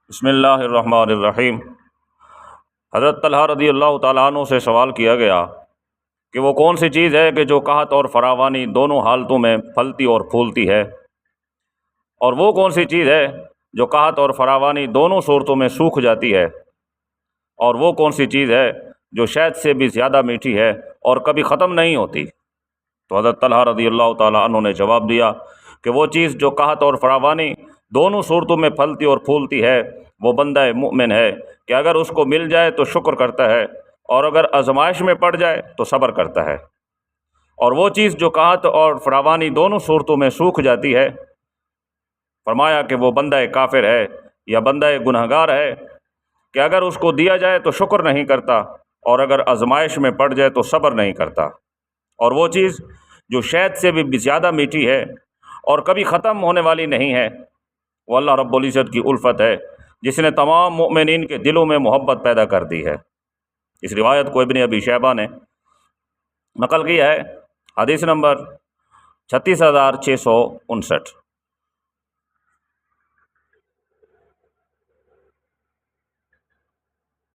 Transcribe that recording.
بسم اللہ الرحمن الرحیم۔ حضرت طلحہ رضی اللہ تعالیٰ عنہ سے سوال کیا گیا کہ وہ کون سی چیز ہے کہ جو قحط اور فراوانی دونوں حالتوں میں پھلتی اور پھولتی ہے، اور وہ کون سی چیز ہے جو قحط اور فراوانی دونوں صورتوں میں سوکھ جاتی ہے، اور وہ کون سی چیز ہے جو شہد سے بھی زیادہ میٹھی ہے اور کبھی ختم نہیں ہوتی۔ تو حضرت طلحہ رضی اللہ تعالیٰ عنہ نے جواب دیا کہ وہ چیز جو قحط اور فراوانی دونوں صورتوں میں پھلتی اور پھولتی ہے وہ بندہ مومن ہے کہ اگر اس کو مل جائے تو شکر کرتا ہے، اور اگر آزمائش میں پڑ جائے تو صبر کرتا ہے۔ اور وہ چیز جو قحط اور فراوانی دونوں صورتوں میں سوکھ جاتی ہے، فرمایا کہ وہ بندہ کافر ہے یا بندہ گنہگار ہے کہ اگر اس کو دیا جائے تو شکر نہیں کرتا، اور اگر آزمائش میں پڑ جائے تو صبر نہیں کرتا۔ اور وہ چیز جو شہد سے بھی زیادہ میٹھی ہے اور کبھی ختم ہونے والی نہیں ہے، وہ اللہ رب العزت کی الفت ہے جس نے تمام مؤمنین کے دلوں میں محبت پیدا کر دی ہے۔ اس روایت کو ابن ابی شیبہ نے نقل کیا ہے، حدیث نمبر 36659۔